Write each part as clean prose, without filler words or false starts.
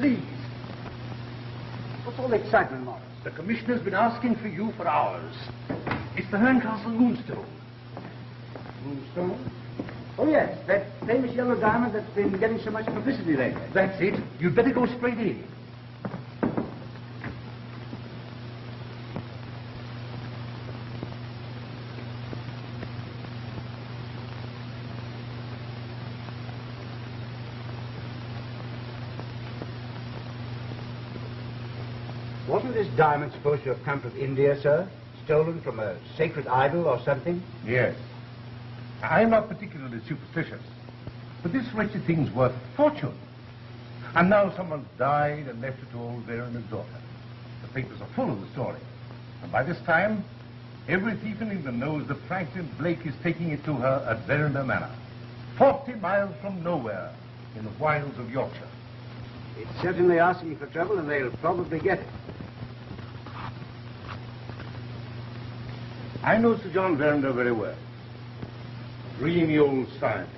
please. What's all the excitement, Morris? The Commissioner's been asking for you for hours. It's the Herncastle Moonstone. Moonstone? Oh, yes, that famous yellow diamond that's been getting so much publicity lately. That's it. You'd better go straight in. Wasn't this diamond supposed to have come from India, sir? Stolen from a sacred idol or something? Yes. I'm not particularly superstitious, but this wretched thing's worth a fortune. And now someone's died and left it to old Verinder's daughter. The papers are full of the story. And by this time, every thief in England knows that Franklin Blake is taking it to her at Vandier Manor, 40 miles from nowhere, in the wilds of Yorkshire. It's certainly asking for trouble, and they'll probably get it. I know Sir John Verinder very well. Dreamy old scientist.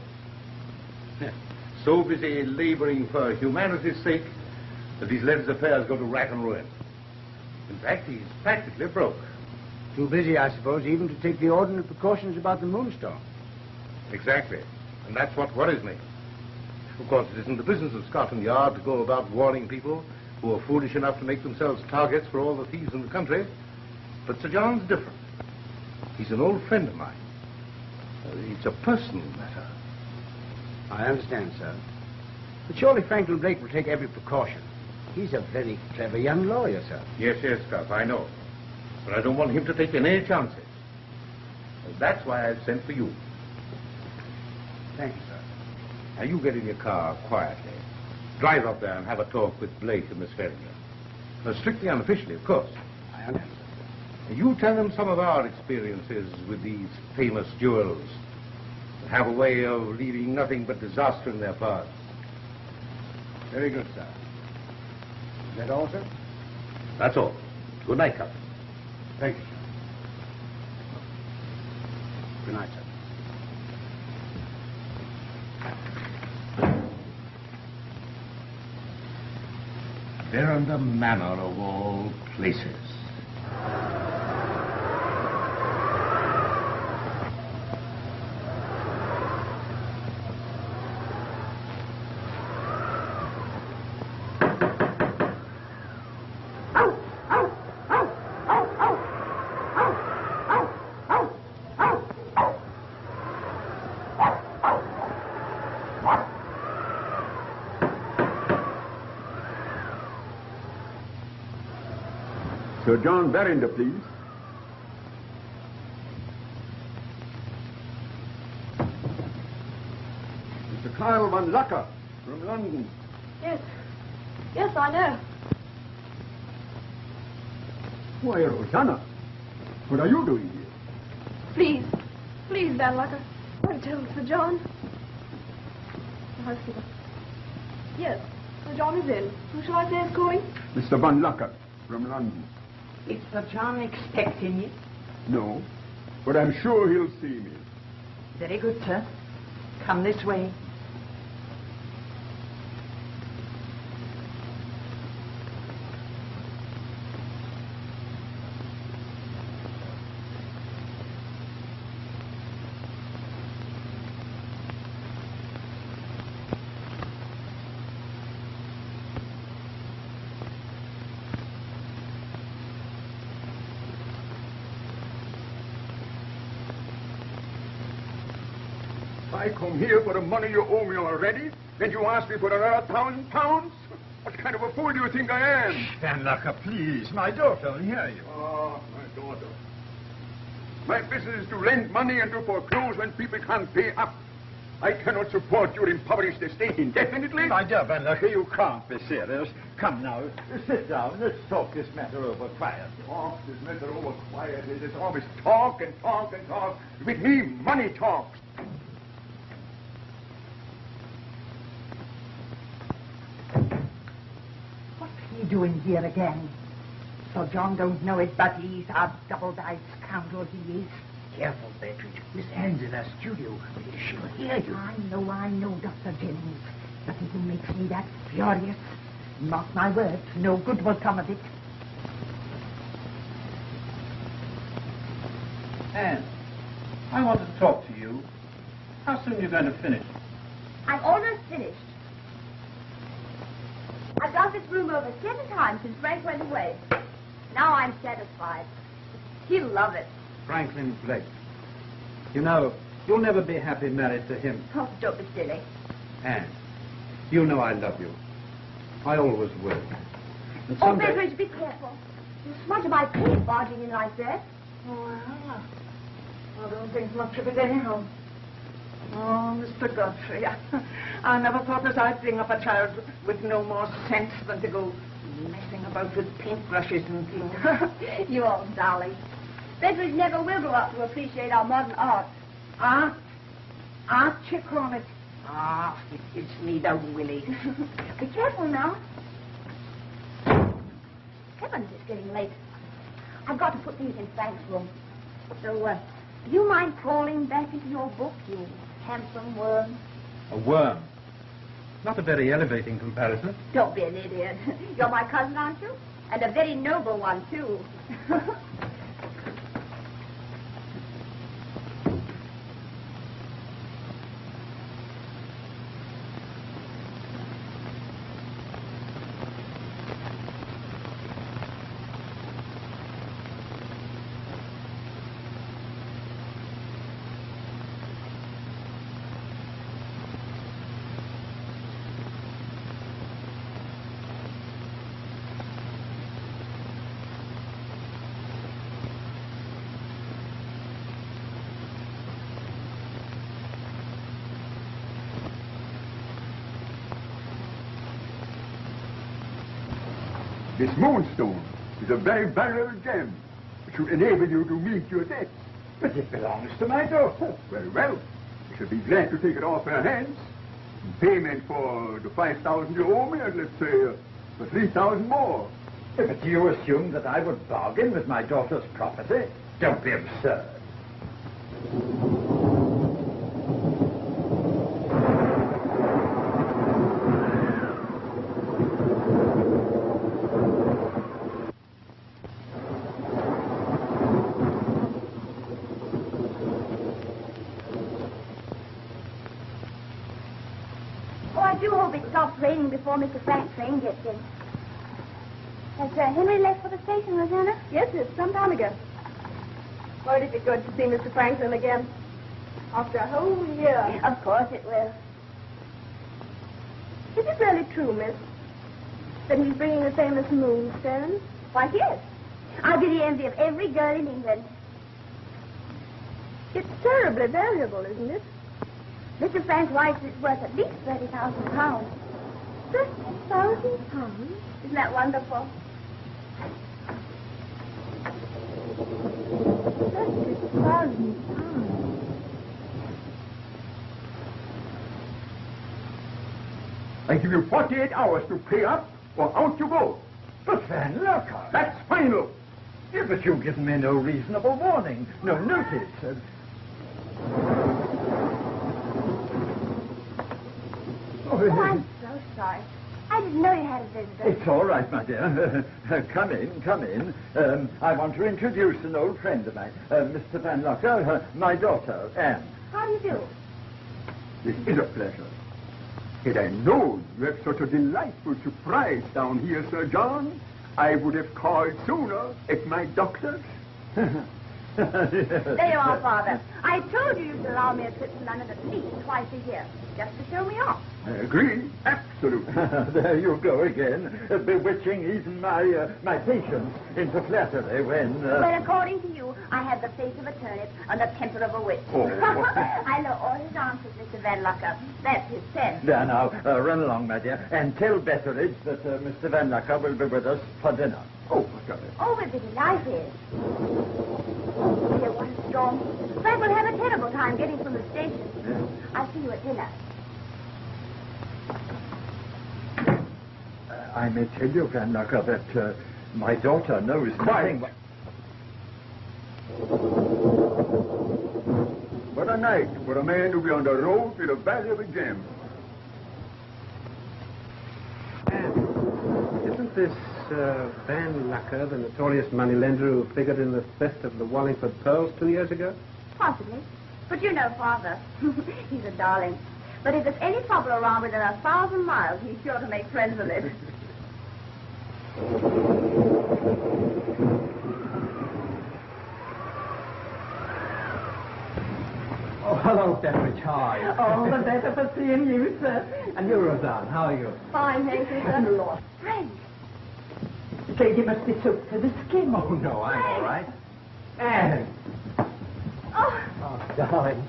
So busy labouring for humanity's sake that he's let his affairs go to rack and ruin. In fact, he's practically broke. Too busy, I suppose, even to take the ordinary precautions about the Moonstone. Exactly. And that's what worries me. Of course, it isn't the business of Scotland Yard to go about warning people who are foolish enough to make themselves targets for all the thieves in the country. But Sir John's different. He's an old friend of mine. It's a personal matter. I understand, sir. But surely Franklin Blake will take every precaution. He's a very clever young lawyer, sir. Yes, Gustav, I know. But I don't want him to take any chances. And that's why I've sent for you. Thank you, sir. Now, you get in your car quietly. Drive up there and have a talk with Blake and Miss Verinder. Strictly unofficially, of course. I understand. You tell them some of our experiences with these famous jewels that have a way of leaving nothing but disaster in their path. Very good, sir. Is that all, sir? That's all. Good night, Captain. Thank you, sir. Good night, sir. Vandier Manor of all places. Sir John Verinder, please. Mr. Kyle Van Lucker from London. Yes. Yes, I know. Why, Rosanna, what are you doing here? Please. Please, Van Lucker. Don't tell Sir John. The housekeeper. Yes, Sir John is in. Who shall I say is calling? Mr. Van Lucker from London. Is Sir John expecting you? No, but I'm sure he'll see me. Very good, sir. Come this way. I come here for the money you owe me already, then you ask me for another £1,000? What kind of a fool do you think I am? Van Lucker, please. My daughter will hear you. Oh, my daughter. My business is to lend money and to foreclose when people can't pay up. I cannot support your impoverished estate indefinitely. My dear Van Lucker, you can't be serious. Come now, sit down. Let's talk this matter over quietly. Talk this matter over quietly. There's always talk and talk and talk. With me, money talks. Doing here again? Sir John don't know it, but he's a double-dyed scoundrel, he is. Careful, Beatrice. Miss Ann's in her studio. She'll hear you. I know, Dr. Jennings. But it makes me that furious. Mark my words, no good will come of it. Anne, I want to talk to you. How soon are you going to finish? I'm almost finished. I've done this room over 7 times since Frank went away. Now I'm satisfied. He'll love it. Franklin Blake. You know, you'll never be happy married to him. Oh, don't be silly. Anne, you know I love you. I always will. And Oh, someday... Betteridge, be careful. You smudge my paint barging in like that. Well, I don't think much of it anyhow. Oh, Mr. Godfrey, I never thought as I'd bring up a child with no more sense than to go messing about with paintbrushes and things. You old darling. Betteridge never will grow up to appreciate our modern art. Art, you call it? Ah, it gives me the willies. Be careful now. Heavens, it's getting late. I've got to put these in Frank's room. So, do you mind crawling back into your book, you handsome worm? A worm. Not a very elevating comparison. Don't be an idiot. You're my cousin, aren't you? And a very noble one, too. This moonstone is a very valuable gem which will enable you to meet your debts. But it belongs to my daughter. Very well. I shall be glad to take it off her hands. In payment for the 5,000 you owe me, and let's say for 3,000 more. But do you assume that I would bargain with my daughter's property? Don't be absurd. Raining before Mr. Frank's train gets in. Has Henry left for the station, Rosanna? Yes, it's some time ago. Won't it be good to see Mr. Franklin again? After a whole year. Of course it will. Is it really true, miss, that he's bringing the famous Moonstone? Why, yes. I'll be the envy of every girl in England. It's terribly valuable, isn't it? Mr. Frank writes it's worth at least £30,000. £30,000? Isn't that wonderful? £30,000. I give you 48 hours to pay up, or out you go. But Van Locker... That's final. Yeah, but you've given me no reasonable warning, no notice. Oh, I'm so sorry. I didn't know you had a visitor. It's all right, my dear. Come in, come in. I want to introduce an old friend of mine, Mr. Van Locker, my daughter, Anne. How do you do? This is a pleasure. Had I known you have such a delightful surprise down here, Sir John, I would have called sooner at my doctor's. There you are, Father. I told you you'd allow me a trip to London at least twice a year, just to show me off. I agree, absolutely. There you go again, bewitching even my patients into flattery when... Well, according to you, I have the face of a turnip and the temper of a witch. Oh. I know all his answers, Mr. Van Locker. That's his sense. There now, run along, my dear, and tell Betteridge that Mr. Van Locker will be with us for dinner. Oh, what's up? Oh, we'll be delighted. Oh, dear, what a storm. Frank will have a terrible time getting from the station. Yeah. I'll see you at dinner. I may tell you, Van Locker, that my daughter knows Quiet. nothing... What a night for a man to be on the road with a valuable gem. Anne, this Van Lucker, the notorious moneylender who figured in the theft of the Wallingford pearls 2 years ago? Possibly. But you know Father. He's a darling. But if there's any trouble around within 1,000 miles, he's sure to make friends with it. Oh, hello, Beveridge. Hi. All the better for seeing you, sir. And you, Roseanne, how are you? Fine, thank you, sir. Lord. Frank. Lady must be took to the skin. Oh, no, I'm all right. Anne! Oh, Oh, darling.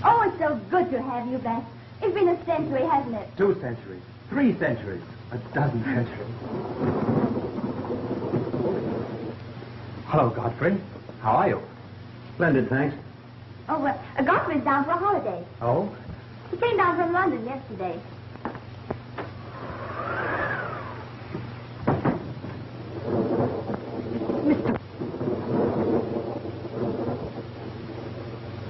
oh, it's so good to have you back. It's been a century, hasn't it? 2 centuries. 3 centuries. A dozen centuries. Hello, Godfrey. How are you? Splendid, thanks. Oh, Godfrey's down for a holiday. Oh? He came down from London yesterday.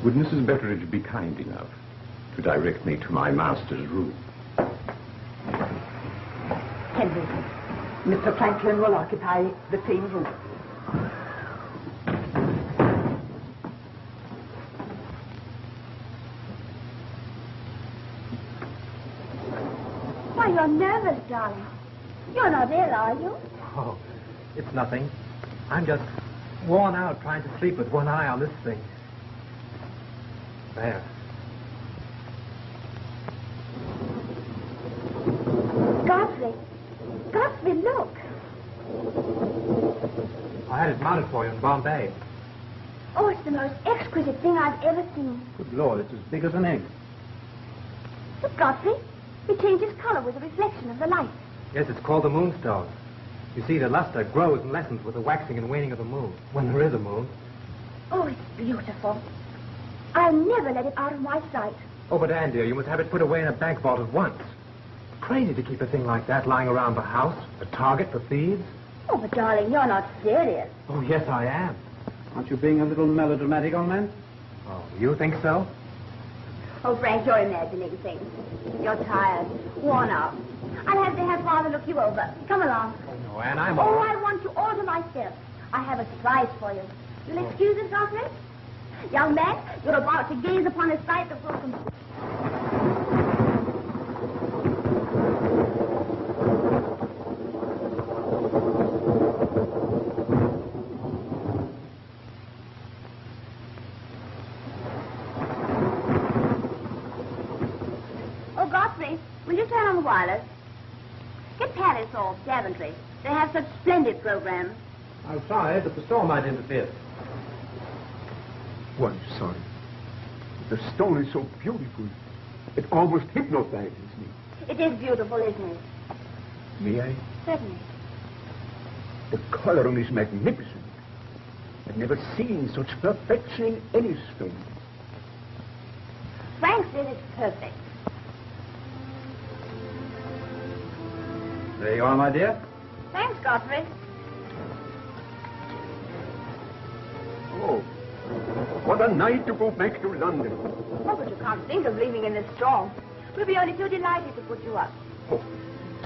Would Mrs. Betteridge be kind enough to direct me to my master's room? Henry, Mr. Franklin will occupy the same room. Why, you're nervous, darling. You're not ill, are you? Oh, it's nothing. I'm just worn out trying to sleep with one eye on this thing. There. Godfrey. Godfrey, look. I had it mounted for you in Bombay. Oh, it's the most exquisite thing I've ever seen. Good Lord, it's as big as an egg. Look, Godfrey. It changes color with the reflection of the light. Yes, it's called the Moonstone. You see, the luster grows and lessens with the waxing and waning of the moon, when there is a moon. Oh, it's beautiful. I'll never let it out of my sight. Oh, but Ann, dear, you must have it put away in a bank vault at once. Crazy to keep a thing like that lying around the house, a target for thieves. Oh, but darling, you're not serious. Oh, yes, I am. Aren't you being a little melodramatic, old man? Oh, you think so? Oh, Frank, you're imagining things. You're tired, worn out. I'll have to have Father look you over. Come along. Oh, no, Ann, I'm all Oh, right. I want you all to myself. I have a surprise for you. You'll excuse us, Godfrey? Young man, you're about to gaze upon a sight that will completely... Oh, Godfrey, will you turn on the wireless? Get Paris or Daventry. They have such splendid programs. I'm sorry, but the storm might interfere. Why, son, the stone is so beautiful. It almost hypnotizes me. It is beautiful, isn't it? May I? Certainly. The coloring is magnificent. I've never seen such perfection in any stone. Frank said it's perfect. There you are, my dear. Thanks, Godfrey. Oh, what a night to go back to London. Oh, but you can't think of leaving in this storm. We'll be only too delighted to put you up. Oh,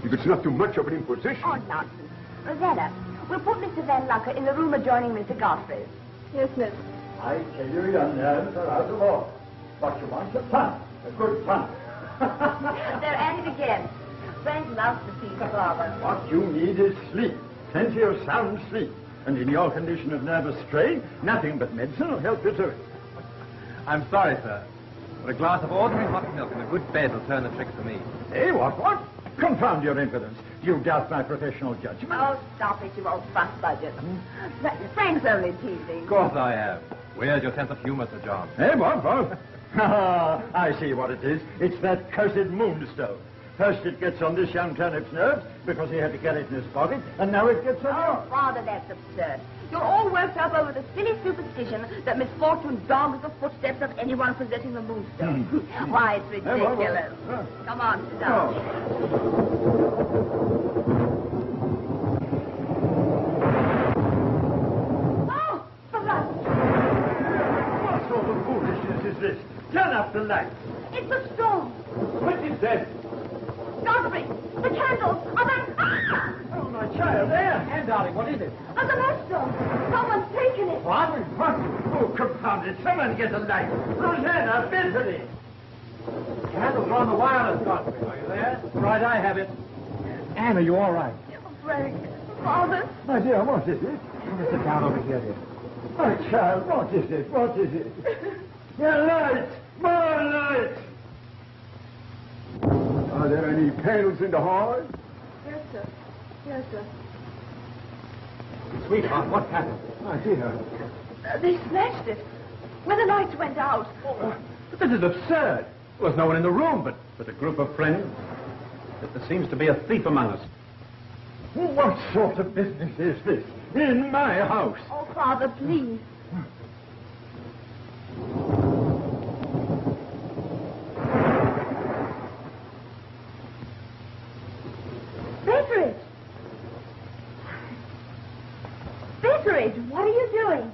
if it's not too much of an imposition. Oh, nonsense. Rosetta, we'll put Mr. Van Lucker in the room adjoining Mr. Godfrey's. Yes, miss. I tell you, your nerves are out of order. What you want is fun, a good fun. They're at it again. Frank loves to see his father. What you need is sleep, plenty of sound sleep. And in your condition of nervous strain, nothing but medicine will help you to it. I'm sorry, sir. But a glass of ordinary hot milk and a good bed will turn the trick for me. Eh, what? Confound your impudence. You doubt my professional judgment. Oh, stop it, you old fuss budget. Frank's only teasing. Of course I am. Where's your sense of humor, Sir John? Eh, what? I see what it is. It's that cursed Moonstone. First it gets on this young turnip's nerves because he had to get it in his pocket, and now it gets on Oh, Father, that's absurd. You're all worked up over the silly superstition that misfortune dogs the footsteps of anyone possessing the Moonstone. Why, it's ridiculous. Come on, sit down. Oh, for God's sake. What sort of foolishness is this? Turn up the lights. It's a storm. What is that? Godfrey, the candles! Oh, my child, there! Anne, darling, what is it? On the moonstone! Someone's taken it! What? Oh, confound it. Someone get a light. Rosanna, Bentley. Candles are on the wireless, Godfrey. Are you there? Right, I have it. Anne, are you all right? Frank, Father. My dear, what is it? Sit down over here, dear. My child, what is it? What is it? Your light! More light! Are there any candles in the hall? Yes, sir. Yes, sir. Sweetheart, what happened? My dear. They smashed it when the lights went out. But this is absurd. There was no one in the room but a group of friends. But there seems to be a thief among us. What sort of business is this? In my house? Oh, Father, please. Betteridge! Betteridge, what are you doing?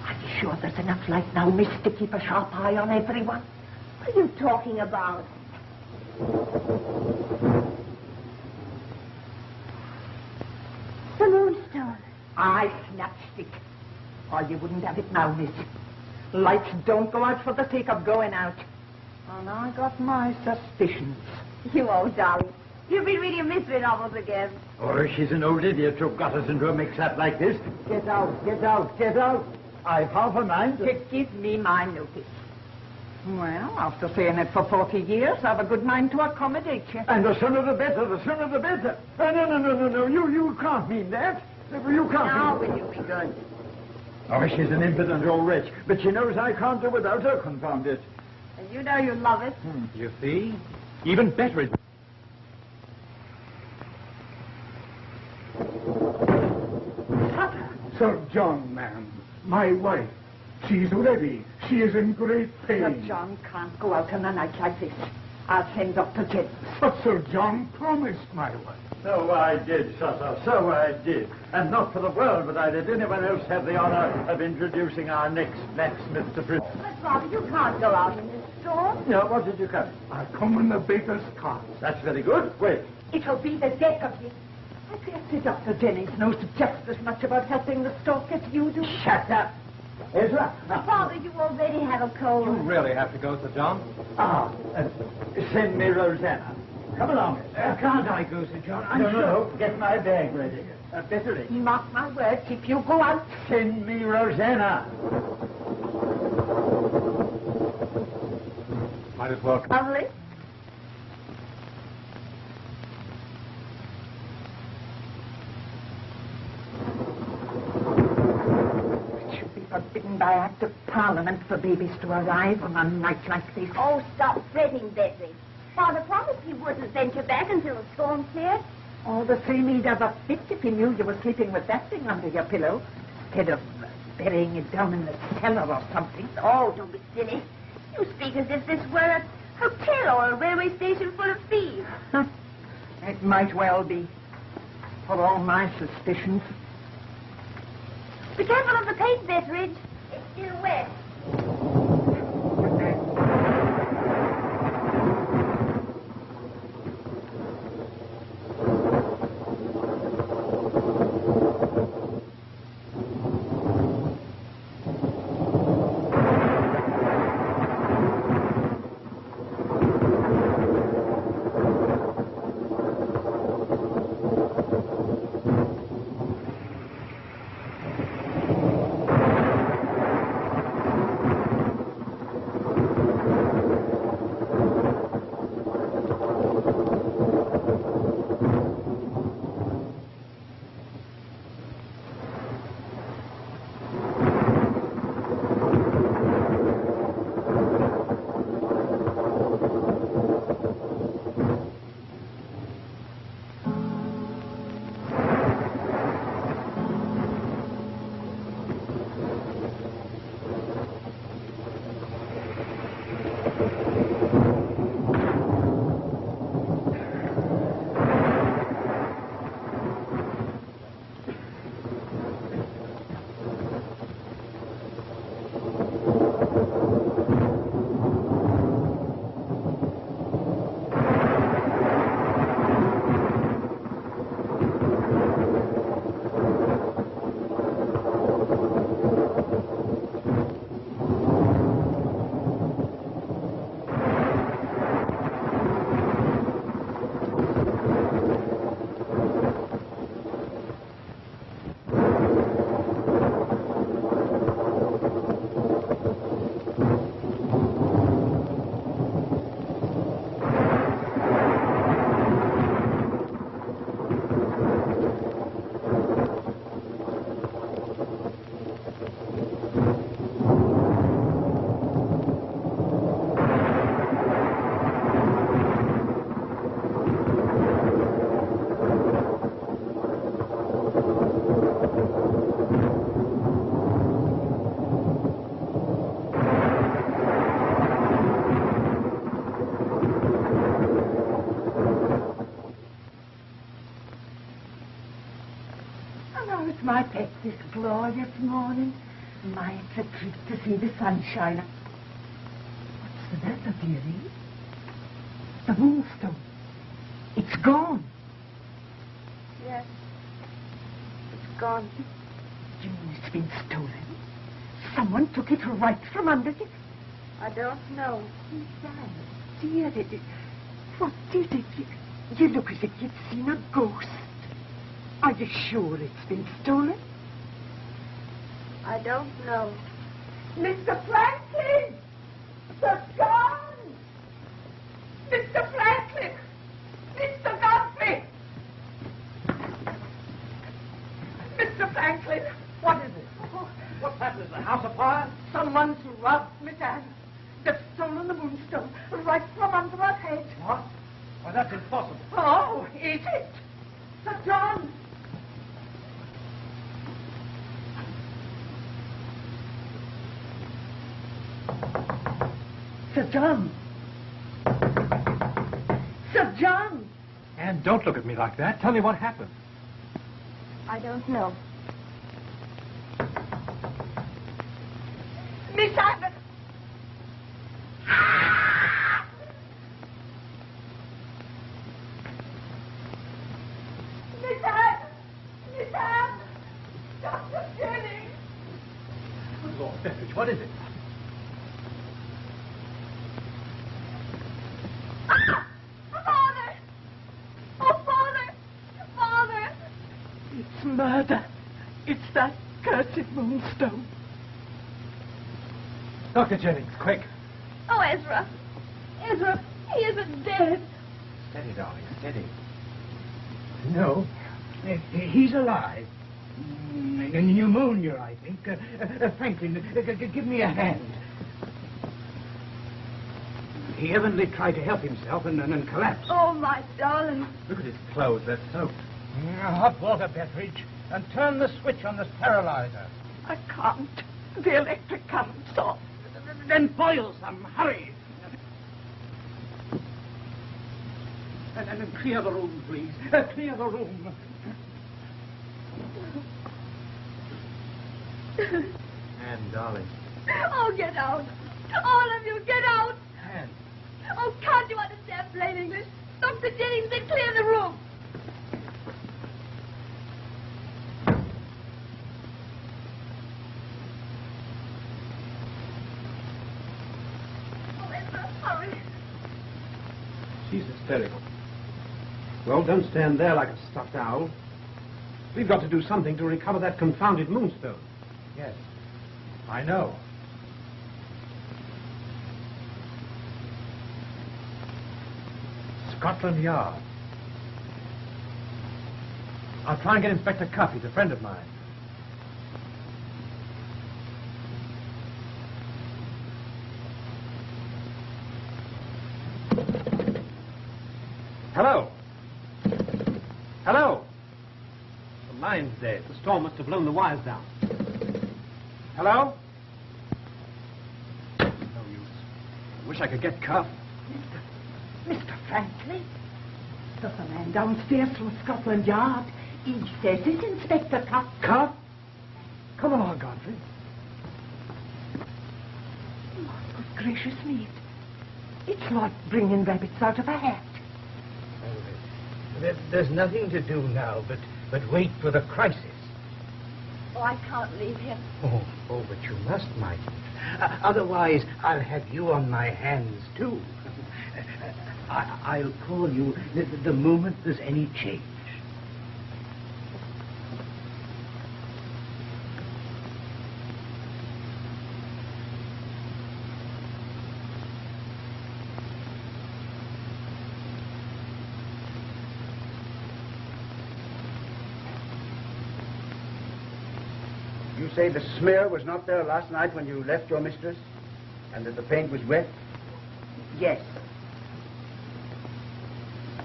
Are you sure there's enough light now, miss, to keep a sharp eye on everyone? What are you talking about? The moonstone. Aye, snapstick. Or you wouldn't have it now, miss. Lights don't go out for the sake of going out. And I got my suspicions. You old darling. You've been reading mystery novels again. Oh, she's an old idiot who got us into a mix-up like this. Get out, get out, get out. I've half a mind To give me my notice. Well, after saying it for 40 years, I've a good mind to accommodate you. And the sooner the better, the sooner the better. No, you can't mean that. You can't Now mean... will you be good? Oh, she's an impudent old wretch, but she knows I can't do without her, confound it. And you know you love it. You see? Even Betteridge. Sir John, ma'am, my wife. She's ready. She is in great pain. Sir John can't go out on a night like this. I'll send Dr. Jennings. But Sir John promised my wife. So I did, Sutter, so I did. And not for the world would I let anyone else have the honor of introducing our next blacksmith to Prince. But, Father, you can't go out in this storm. No, what did you come? I come in the baker's cart. That's very good. Wait. It'll be the death of you. I dare say Dr. Jennings knows just as much about helping the stock as you do. Shut up. Ezra. But, Father, you already have a cold. You really have to go, Sir John. Send me Rosanna. Come along. Can't I go, Sir John? No. Get my bag ready. Betteridge. Mark my words, if you go out... Send me Rosanna. Might as well. Lovely. Forbidden by Act of Parliament for babies to arrive on a night like this. Oh, stop fretting, Betty. Father promised he wouldn't venture back until the storm cleared. All the same, he'd have a fit if he knew you were sleeping with that thing under your pillow, instead of burying it down in the cellar or something. Oh, don't be silly. You speak as if this were a hotel or a railway station full of thieves. It might well be, for all my suspicions. Be careful of the paint, Betteridge. It's still wet. And how's my pet this glorious morning? My, it's a treat to see the sunshine. What's the matter, dearie? The moonstone. It's gone. Yes. It's gone. You mean it's been stolen? Someone took it right from under you? I don't know. Dear, what is it? You look as if you'd seen a ghost. Are you sure it's been stolen? I don't know. Mr. Franklin! Sir John! Mr. Franklin! Mr. Godfrey! Mr. Franklin! What is it? What's happened? Is the house afire? Someone's robbed Miss Anne. They've stolen the moonstone right from under her head. What? Why, that's impossible. Oh, is it? Sir John! Sir John! Sir John! Anne, don't look at me like that. Tell me what happened. I don't know. Miss Anne! Miss Anne! Miss Anne! Dr. Jennings! Lord Beveridge, what is it? Father! Oh, Father! Father! It's murder. It's that cursed moonstone. Dr. Jennings, quick. Oh, Ezra. Ezra, he isn't dead. Steady, darling, steady. No. He's alive. Pneumonia, I think. Franklin, give me a hand. He evidently tried to help himself and collapsed. Oh, my darling. Look at his clothes, they're soaked. Hot water, Beveridge, and turn the switch on the sterilizer. I can't. The electric current's off. Then boil some. Hurry. And clear the room, please. Clear the room. Anne, darling. Oh, get out. All of you, get out. Anne. Oh, can't you understand plain English? Dr. Jennings said clear the room. Oh, Ezra, hurry. She's hysterical. Well, don't stand there like a stuffed owl. We've got to do something to recover that confounded moonstone. Yes, I know. Scotland Yard. I'll try and get Inspector Cuff. He's a friend of mine. Hello. Hello. The line's dead. The storm must have blown the wires down. Hello? No use. I wish I could get Cuff. Mr. Franklin? There's a man downstairs from Scotland Yard. He says it's Inspector Cuff. Cuff? Come along, Godfrey. Oh, good gracious me. It's like bringing rabbits out of a hat. There's nothing to do now but wait for the crisis. Oh, I can't leave him. Oh, but you must, my dear. Otherwise, I'll have you on my hands, too. I'll call you the moment there's any change. You say the smear was not there last night when you left your mistress? And that the paint was wet? Yes.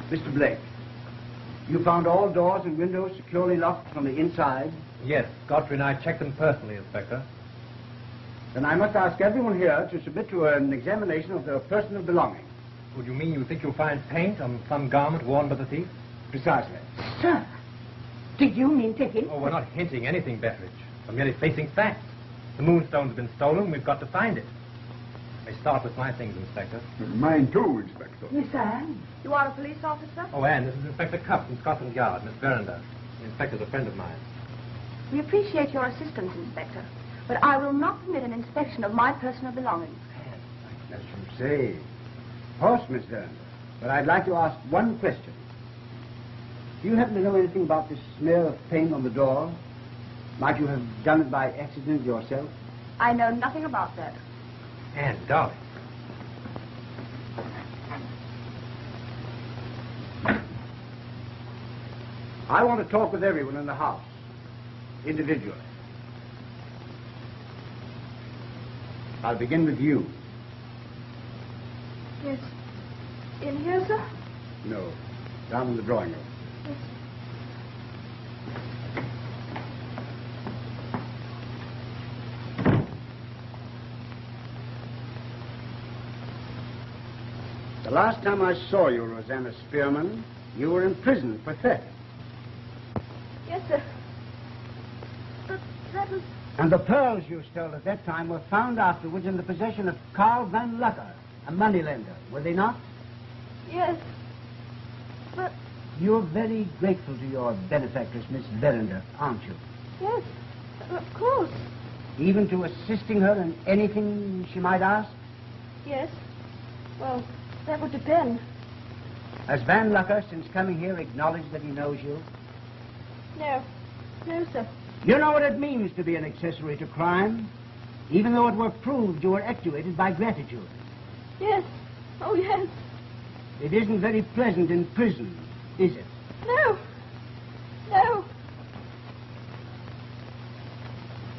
Mr. Blake, you found all doors and windows securely locked from the inside? Yes, Godfrey and I checked them personally, Inspector. Then I must ask everyone here to submit to an examination of their personal belongings. Would you mean you think you'll find paint on some garment worn by the thief? Precisely. Sir, Do you mean to hint? Oh, we're not hinting anything, Betteridge. We're merely facing facts. The Moonstone's been stolen. We've got to find it. May start with my things, Inspector. Mine too, Inspector. Miss Anne? You are a police officer? Oh, Anne, this is Inspector Cuff from Scotland Yard, Miss Verinder. The inspector's a friend of mine. We appreciate your assistance, Inspector, but I will not permit an inspection of my personal belongings. As you say. Of course, Miss Verinder. But I'd like to ask one question. Do you happen to know anything about this smear of paint on the door? Might you have done it by accident yourself? I know nothing about that. Anne, darling. I want to talk with everyone in the house, individually. I'll begin with you. Yes. In here, sir? No, down in the drawing room. Yes. The last time I saw you, Rosanna Spearman, you were in prison for theft. Yes, sir. But that was... And the pearls you stole at that time were found afterwards in the possession of Carl Van Lucker, a moneylender, were they not? Yes. But... You're very grateful to your benefactress, Miss Verinder, aren't you? Yes, of course. Even to assisting her in anything she might ask? Yes. Well, that would depend. Has Van Lucker, since coming here, acknowledged that he knows you? No. No, sir. You know what it means to be an accessory to crime? Even though it were proved you were actuated by gratitude. Yes. Oh, yes. It isn't very pleasant in prison, is it? No. No.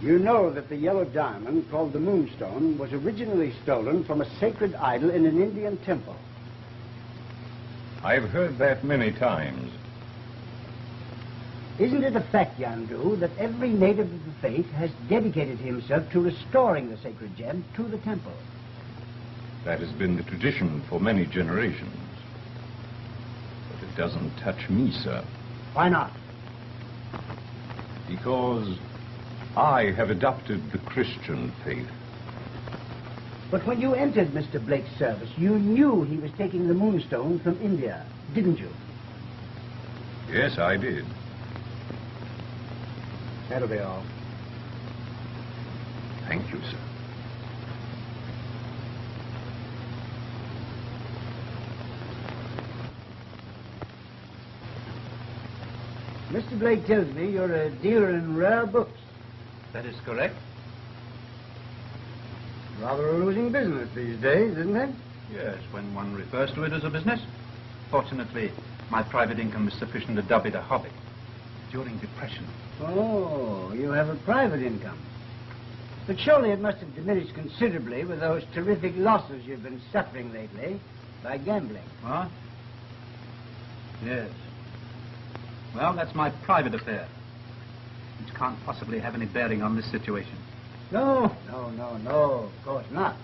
You know that the yellow diamond, called the Moonstone, was originally stolen from a sacred idol in an Indian temple. I've heard that many times. Isn't it a fact, Yandoo, that every native of the faith has dedicated himself to restoring the sacred gem to the temple? That has been the tradition for many generations. But it doesn't touch me, sir. Why not? Because I have adopted the Christian faith. But when you entered Mr. Blake's service, you knew he was taking the Moonstone from India, didn't you? Yes, I did. That'll be all. Thank you, sir. Mr. Blake tells me you're a dealer in rare books. That is correct. Rather a losing business these days, isn't it? Yes, when one refers to it as a business. Fortunately, my private income is sufficient to dub it a hobby. During depression. Oh, you have a private income. But surely it must have diminished considerably with those terrific losses you've been suffering lately by gambling. What? Yes. Well, that's my private affair, which can't possibly have any bearing on this situation. No, of course not.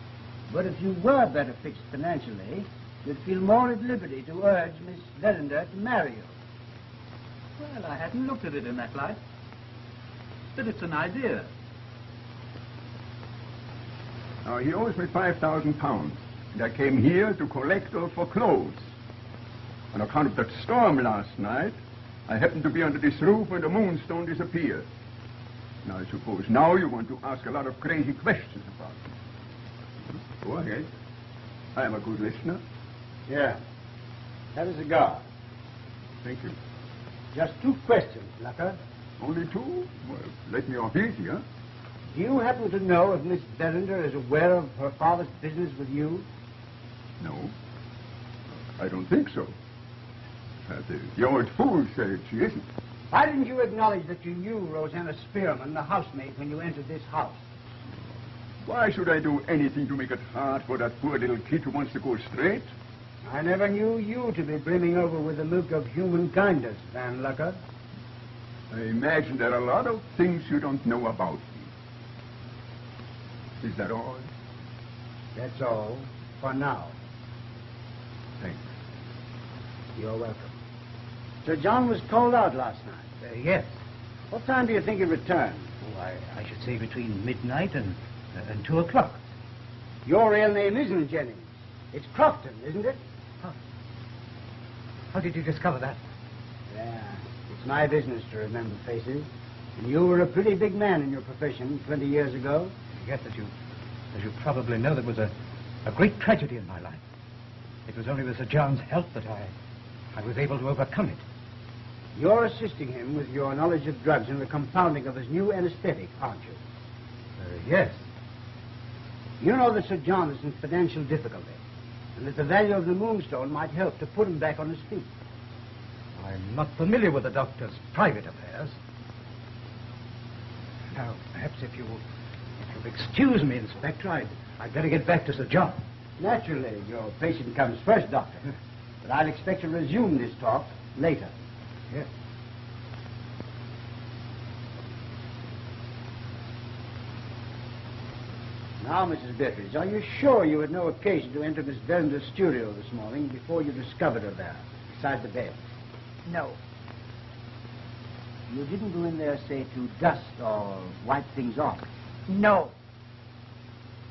But if you were better fixed financially, you'd feel more at liberty to urge Miss Verinder to marry you. Well, I hadn't looked at it in that light. But it's an idea. Now, he owes me £5,000, and I came here to collect all for clothes. On account of that storm last night, I happened to be under this roof when the Moonstone disappeared. Now, I suppose now you want to ask a lot of crazy questions about it. Go ahead. I am a good listener. Yeah. Have a cigar. Thank you. Just 2 questions, Lucker. Only 2? Well, let me off easy, huh? Do you happen to know if Miss Verinder is aware of her father's business with you? No. I don't think so. The old fool said she isn't. Why didn't you acknowledge that you knew Rosanna Spearman, the housemaid, when you entered this house? Why should I do anything to make it hard for that poor little kid who wants to go straight? I never knew you to be brimming over with the milk of human kindness, Van Lucker. I imagine there are a lot of things you don't know about me. Is that all? That's all, for now. Thanks. You're welcome. Sir John was called out last night. Yes. What time do you think he'll return? Oh, I should say between midnight and 2 o'clock. Your real name isn't Jennings. It's Crofton, isn't it? How did you discover that? Yeah, it's my business to remember faces. And you were a pretty big man in your profession 20 years ago. Yes, as you probably know, there was a great tragedy in my life. It was only with Sir John's help that I was able to overcome it. You're assisting him with your knowledge of drugs and the compounding of his new anesthetic, aren't you? Yes. You know that Sir John is in financial difficulty, and that the value of the Moonstone might help to put him back on his feet. I'm not familiar with the doctor's private affairs. Now, perhaps if you'll excuse me, Inspector, I'd better get back to Sir John. Naturally, your patient comes first, Doctor. But I'd expect to resume this talk later. Yes. Now, Mrs. Bettridge, are you sure you had no occasion to enter Miss Verinder's studio this morning before you discovered her there, beside the bed? No. You didn't go in there, say, to dust or wipe things off? No.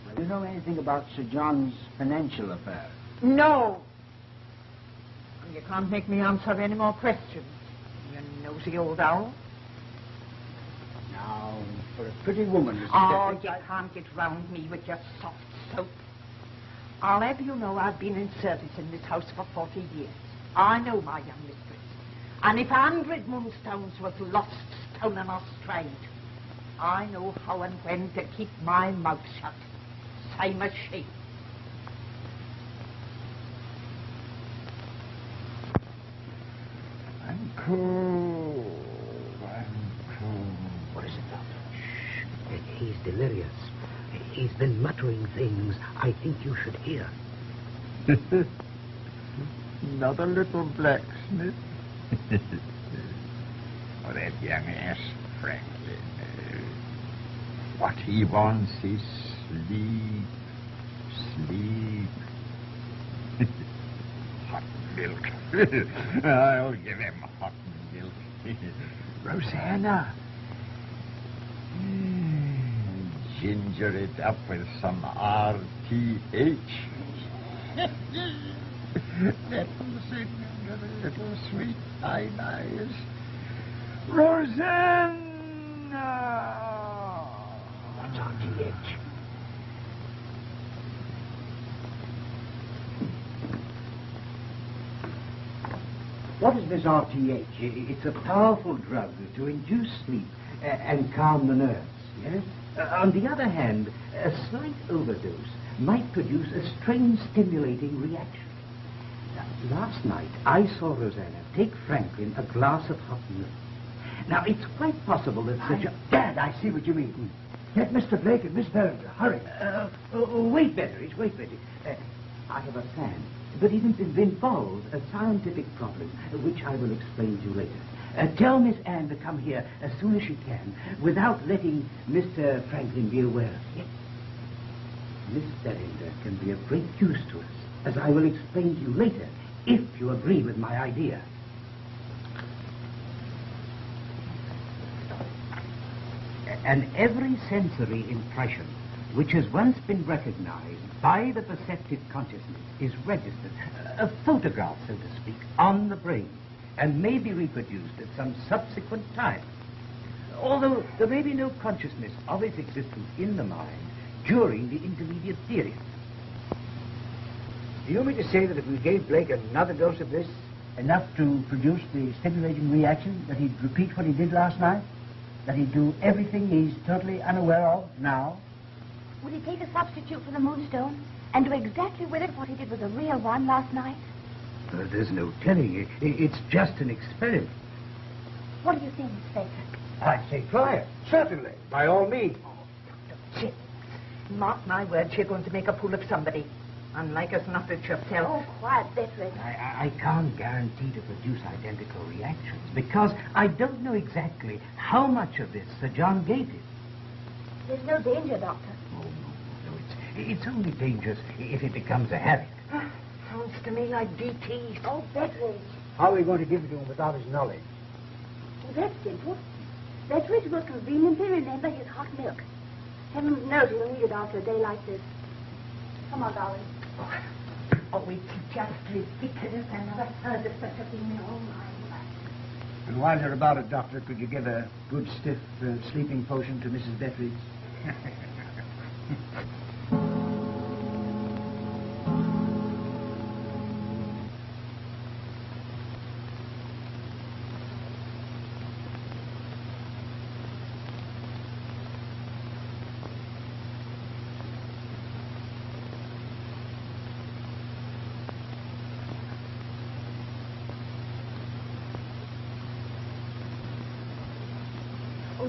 Well, do you know anything about Sir John's financial affairs? No. You can't make me answer any more questions, you nosy old owl. Now, for a pretty woman, Mrs. Oh, Bettridge, you can't get round me with your soft soap. I'll have you know I've been in service in this house for 40 years. I know my young mistress. And if 100 Moonstones was lost, stolen or strayed, I know how and when to keep my mouth shut. Same as she. I'm cold. I'm cold. What is it, Doctor? Shh. He's delirious. He's been muttering things I think you should hear. Not a little blacksmith. Oh, that young ass, Franklin. What he wants is sleep. Sleep. Hot milk. I'll give him hot milk. Rosanna. Ginger it up with some RTH. Little singer, little sweet eyes. Rosanna! What's RTH? What is this RTH? It's a powerful drug to induce sleep and calm the nerves, yes? On the other hand, a slight overdose might produce a strange stimulating reaction. Last night, I saw Rosanna take Franklin a glass of hot milk. Now, it's quite possible that such a... Dad, I see what you mean. Get Mr. Blake and Miss Verinder. Hurry. Wait, Betteridge, wait, Betteridge. I have a plan, but it involves a scientific problem, which I will explain to you later. Tell Miss Ann to come here as soon as she can, without letting Mr. Franklin be aware of it. Miss Verinder can be of great use to us, as I will explain to you later, if you agree with my idea. And every sensory impression which has once been recognized by the perceptive consciousness is registered, a photograph, so to speak, on the brain, and may be reproduced at some subsequent time, although there may be no consciousness of its existence in the mind during the intermediate period. Do you mean to say that if we gave Blake another dose of this, enough to produce the stimulating reaction, that he'd repeat what he did last night? That he'd do everything he's totally unaware of now? Would he take a substitute for the Moonstone and do exactly with it what he did with the real one last night? There's no telling. It's just an experiment. What do you think, Inspector? I'd say try it. Certainly. By all means. Jim, mark my words, you're going to make a fool of somebody. Unlike us not it yourself. Oh, quiet, Bettridge. I can't guarantee to produce identical reactions because I don't know exactly how much of this Sir John gave him. There's no danger, Doctor. Oh, no, it's only dangerous if it becomes a habit. Sounds to me like DT. Oh, Bettridge. How are we going to give it to him without his knowledge? That's simple. Betteridge will conveniently remember his hot milk. Heaven knows we'll need it after a day like this. Come on, darling. Oh, it's just ridiculous. I never heard of such a thing in all my life. And while you're about it, Doctor, could you give a good stiff sleeping potion to Mrs. Betteridge?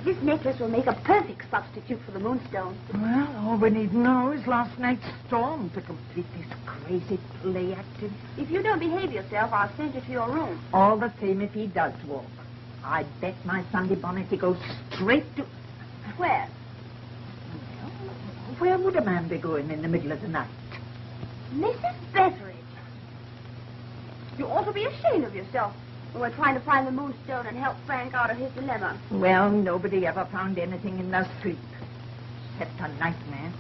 This necklace will make a perfect substitute for the Moonstone. Well, all we need know is last night's storm to complete this crazy play acting. If you don't behave yourself, I'll send you to your room. All the same if he does walk. I bet my Sunday bonnet he goes straight to... Where? Well, where would a man be going in the middle of the night? Mrs. Betteridge. You ought to be ashamed of yourself. We're trying to find the Moonstone and help Frank out of his dilemma. Well, nobody ever found anything in their sleep. Except a nightmare.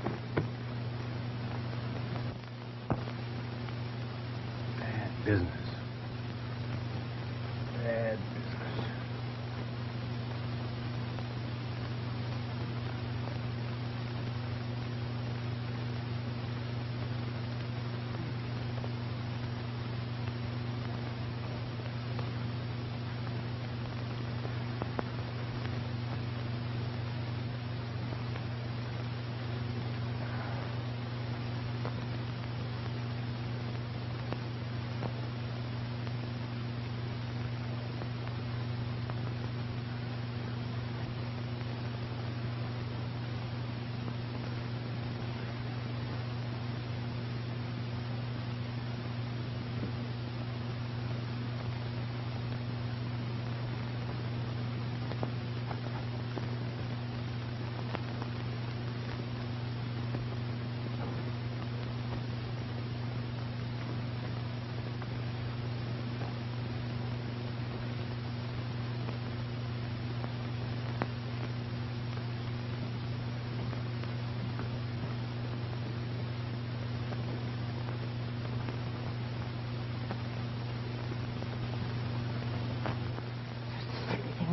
Bad business. Bad business.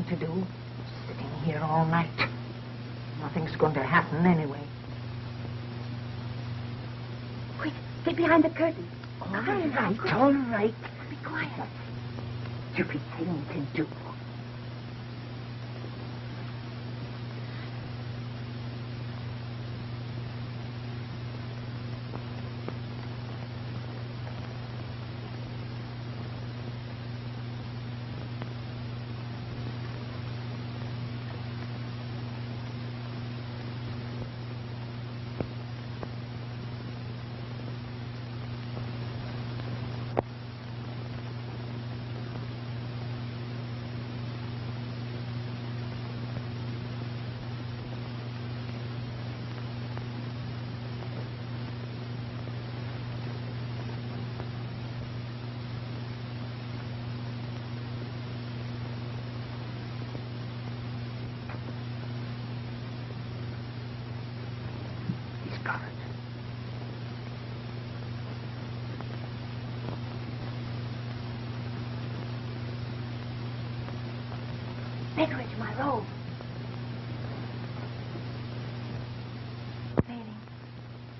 To do, sitting here all night. Nothing's going to happen anyway. Quick, get behind the curtain. All right. Be quiet. Stupid thing to do. Betteridge, my robe. Failing.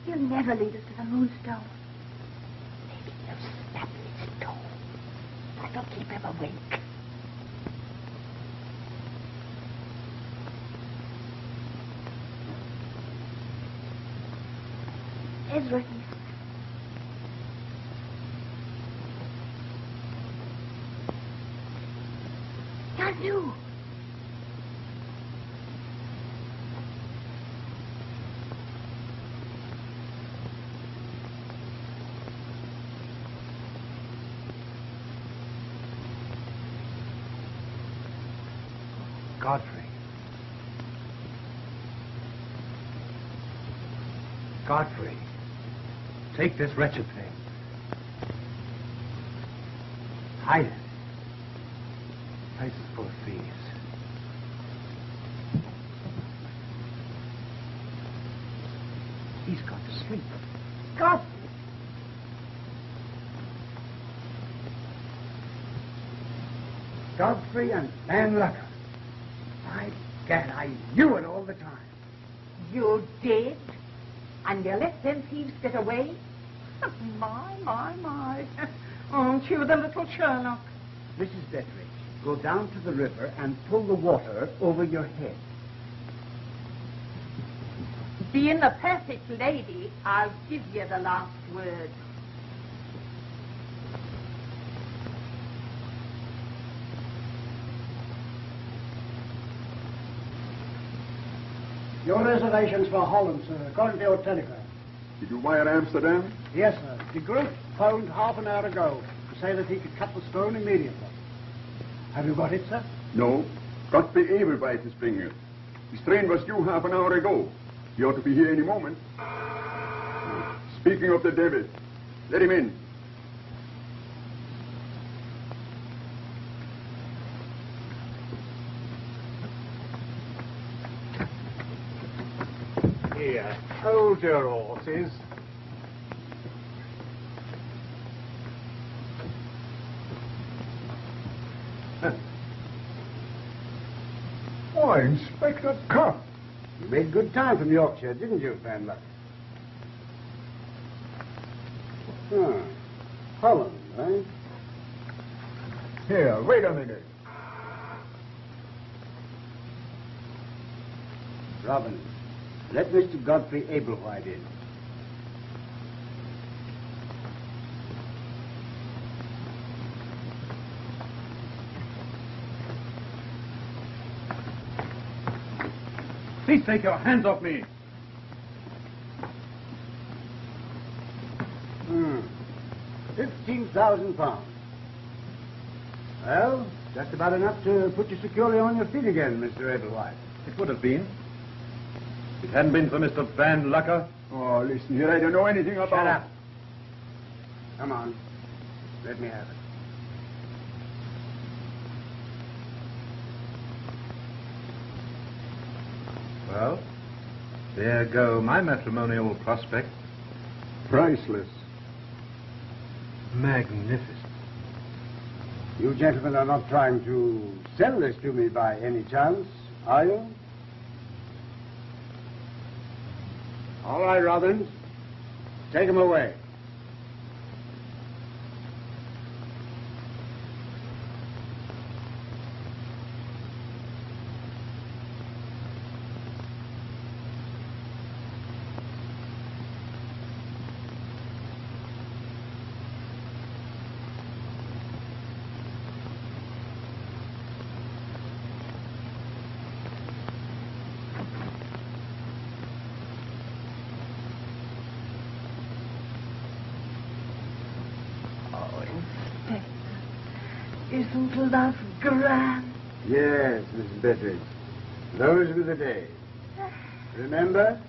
He'll never lead us to the Moonstone. Maybe he'll snap his toe. That'll keep him awake. Ezra, Yandoo. Godfrey, take this wretched thing. Hide it. The place is full of thieves. He's gone to sleep. God. Godfrey and Van Lucker. By gad, I knew it all the time. You did? And you let them thieves get away? My. Aren't you the little Sherlock? Mrs. Betteridge, go down to the river and pull the water over your head. Being a perfect lady, I'll give you the last word. Your reservations for Holland, sir, according to your telegram. Did you wire Amsterdam? Yes, sir. De Groot phoned half an hour ago to say that he could cut the stone immediately. Have you got it, sir? No. Godfrey Eberweit is bringing it. His train was due half an hour ago. He ought to be here any moment. Speaking of the devil, let him in. Here, hold your horses. Why, Inspector, come. You made good time from Yorkshire, didn't you, Van Lucker? Holland, eh? Here, wait a minute. Robin, let Mr. Godfrey Ablewhite in. Please take your hands off me. 15,000 pounds. Well, that's about enough to put you securely on your feet again, Mr. Ablewhite. It would have been. If it hadn't been for Mr. Van Lucker. Oh, listen here, I don't know anything about... Shut up. Come on. Let me have it. Well, there go my matrimonial prospects. Priceless. Magnificent. You gentlemen are not trying to sell this to me by any chance, are you? All right, Robbins. Take him away. Isn't that grand? Yes, Mrs. Betteridge. Those were the days. Remember?